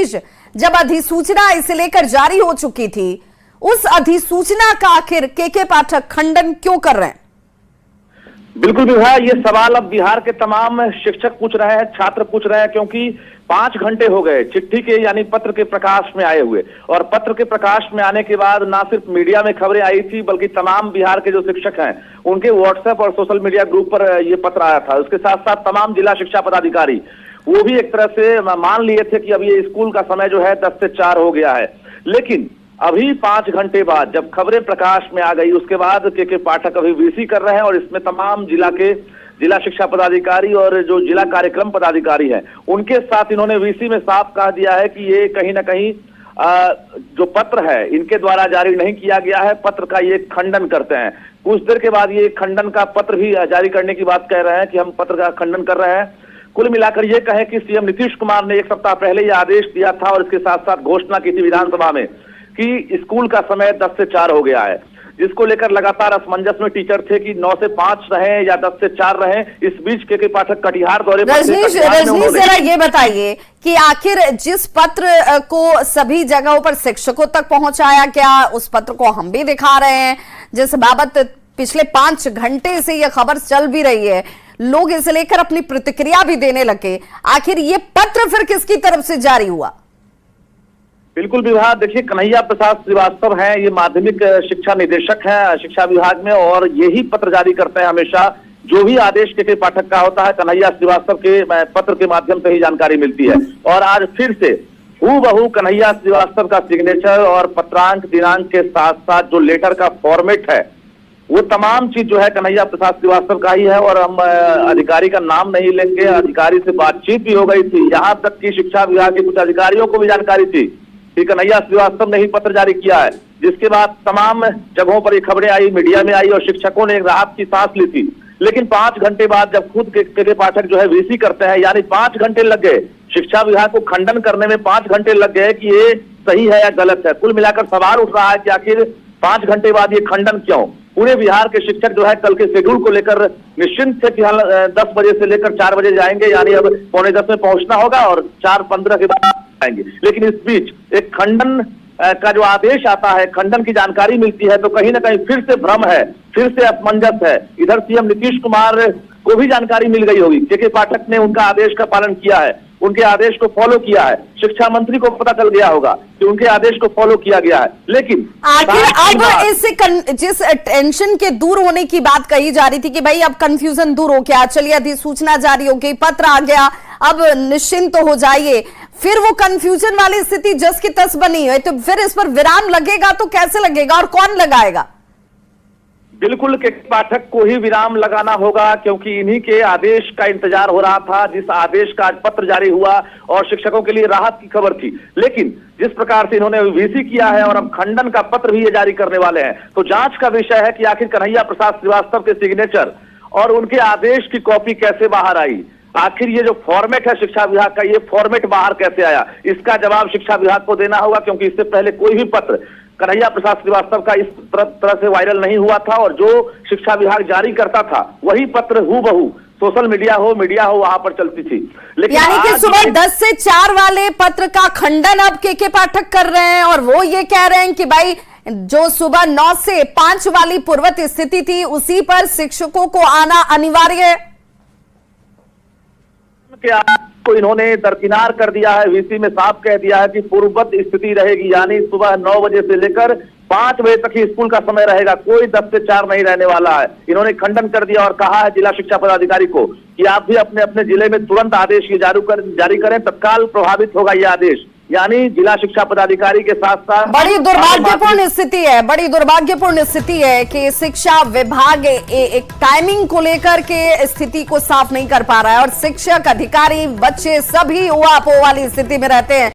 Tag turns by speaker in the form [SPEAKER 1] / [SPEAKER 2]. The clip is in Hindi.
[SPEAKER 1] रजनीश, जब अधिसूचना इसे लेकर जारी हो चुकी थी, उस अधिसूचना का आखिर के पाठक खंडन क्यों कर रहे हैं?
[SPEAKER 2] बिल्कुल विभा, ये सवाल अब बिहार के तमाम शिक्षक पूछ रहे हैं, छात्र पूछ रहे हैं, क्योंकि 5 घंटे हो गए चिट्ठी के यानी पत्र के प्रकाश में आए हुए। और पत्र के प्रकाश में आने के बाद ना सिर्फ मीडिया में खबरें आई थी, बल्कि तमाम बिहार के जो शिक्षक हैं उनके व्हाट्सएप और सोशल मीडिया ग्रुप पर ये पत्र आया था। उसके साथ साथ तमाम जिला शिक्षा पदाधिकारी वो भी एक तरह से मान लिए थे कि अब ये स्कूल का समय जो है 10 से 4 हो गया है। लेकिन अभी 5 घंटे बाद जब खबरें प्रकाश में आ गई, उसके बाद के पाठक अभी वीसी कर रहे हैं और इसमें तमाम जिला शिक्षा पदाधिकारी और जो जिला कार्यक्रम पदाधिकारी हैं उनके साथ इन्होंने वीसी में साफ कह दिया है कि ये कहीं ना कहीं जो पत्र है इनके द्वारा जारी नहीं किया गया है, पत्र का ये खंडन करते हैं। कुछ देर के बाद ये खंडन का पत्र भी जारी करने की बात कह रहे हैं कि हम पत्र का खंडन कर रहे हैं। कुल मिलाकर ये कहें कि सीएम नीतीश कुमार ने 1 सप्ताह पहले ये आदेश दिया था और इसके साथ साथ घोषणा की थी विधानसभा में कि स्कूल का समय 10 से 4 हो गया है, जिसको लेकर लगातार असमंजस में टीचर थे कि 9 से 5 रहें या 10 से 4 रहें। इस बीच के पाठक कटिहार दौरे पर
[SPEAKER 1] रजनीश जरा ये बताइए कि आखिर जिस पत्र को सभी जगहों पर शिक्षकों तक पहुंचाया गया, उस पत्र को हम भी दिखा रहे हैं, जिस बाबत पिछले 5 घंटे से यह खबर चल भी रही है, लोग इसे लेकर अपनी प्रतिक्रिया भी देने लगे, आखिर ये पत्र फिर किसकी तरफ से जारी हुआ?
[SPEAKER 2] बिल्कुल विभाग, देखिए कन्हैया प्रसाद श्रीवास्तव हैं, ये माध्यमिक शिक्षा निदेशक हैं शिक्षा विभाग में और यही पत्र जारी करते हैं हमेशा। जो भी आदेश के पाठक का होता है कन्हैया श्रीवास्तव के पत्र के माध्यम से ही जानकारी मिलती है। और आज फिर से हूबहू कन्हैया श्रीवास्तव का सिग्नेचर और पत्रांक दिनांक के साथ साथ जो लेटर का फॉर्मेट है वो तमाम चीज जो है कन्हैया प्रसाद श्रीवास्तव का ही है। और हम अधिकारी का नाम नहीं लेंगे, अधिकारी से बातचीत भी हो गई थी, यहाँ तक कि शिक्षा विभाग के कुछ अधिकारियों को भी जानकारी थी कि कन्हैया श्रीवास्तव ने ही पत्र जारी किया है। जिसके बाद तमाम जगहों पर ये खबरें आई, मीडिया में आई और शिक्षकों ने एक राहत की सांस ली थी। लेकिन 5 घंटे बाद जब खुद के पाठक जो है वीसी करते हैं, यानी 5 घंटे लग गए शिक्षा विभाग को खंडन करने में, 5 घंटे लग गए कि ये सही है या गलत है। कुल मिलाकर सवाल उठ रहा है कि आखिर 5 घंटे बाद ये खंडन क्यों? पूरे बिहार के शिक्षक जो है कल के शेड्यूल को लेकर निश्चिंत थे कि 10 बजे से लेकर 4 बजे जाएंगे, यानी अब 9:45 में पहुंचना होगा और 4:15 के बाद आएंगे। लेकिन इस बीच एक खंडन का जो आदेश आता है, खंडन की जानकारी मिलती है, तो कहीं ना कहीं फिर से भ्रम है, फिर से असमंजस है। इधर सीएम नीतीश कुमार को भी जानकारी मिल गई होगी, के पाठक ने उनका आदेश का पालन किया है, उनके आदेश को फॉलो किया है। शिक्षा मंत्री को पता चल गया होगा कि उनके आदेश को फॉलो किया गया है। लेकिन
[SPEAKER 1] आखिर अब इससे जिस टेंशन के दूर होने की बात कही जा रही थी कि भाई अब कंफ्यूजन दूर हो गया, चलिए अधिसूचना जारी हो गई, पत्र आ गया, अब निश्चिंत तो हो जाइए, फिर वो कंफ्यूजन वाली स्थिति जस की तस बनी है, तो फिर इस पर विराम लगेगा तो कैसे लगेगा और कौन लगाएगा?
[SPEAKER 2] बिल्कुल के पाठक को ही विराम लगाना होगा, क्योंकि इन्हीं के आदेश का इंतजार हो रहा था, जिस आदेश का आज पत्र जारी हुआ और शिक्षकों के लिए राहत की खबर थी। लेकिन जिस प्रकार से इन्होंने वीसी किया है और अब खंडन का पत्र भी ये जारी करने वाले हैं, तो जांच का विषय है कि आखिर कन्हैया प्रसाद श्रीवास्तव के सिग्नेचर और उनके आदेश की कॉपी कैसे बाहर आई। आखिर ये जो फॉर्मेट है शिक्षा विभाग का, ये फॉर्मेट बाहर कैसे आया, इसका जवाब शिक्षा विभाग को देना होगा। क्योंकि इससे पहले कोई भी पत्र कन्हैया प्रसाद श्रीवास्तव का इस तरह से वायरल नहीं हुआ था और जो शिक्षा विभाग जारी करता था वही पत्र हूबहू सोशल मीडिया हो वहां पर चलती थी। लेकिन
[SPEAKER 1] यानी कि सुबह 10 से 4 वाले पत्र का खंडन अब के पाठक कर रहे हैं और वो ये कह रहे हैं कि भाई जो सुबह 9 से 5 वाली पूर्वत स्थिति थी उसी पर शिक्षकों को आना अनिवार्य है।
[SPEAKER 2] को इन्होंने दरकिनार कर दिया है, वीसी में साफ कह दिया है कि पूर्ववत स्थिति रहेगी, यानी सुबह 9 बजे से लेकर 5 बजे तक ही स्कूल का समय रहेगा, कोई 10 से 4 नहीं रहने वाला है। इन्होंने खंडन कर दिया और कहा है जिला शिक्षा पदाधिकारी को कि आप भी अपने अपने जिले में तुरंत आदेश ये जारी करें, तत्काल प्रभावित होगा ये आदेश। यानी जिला शिक्षा पदाधिकारी के साथ साथ
[SPEAKER 1] बड़ी दुर्भाग्यपूर्ण स्थिति है कि शिक्षा विभाग एक टाइमिंग को लेकर के स्थिति को साफ नहीं कर पा रहा है और शिक्षक, अधिकारी, बच्चे सभी उहापोह वाली स्थिति में रहते हैं।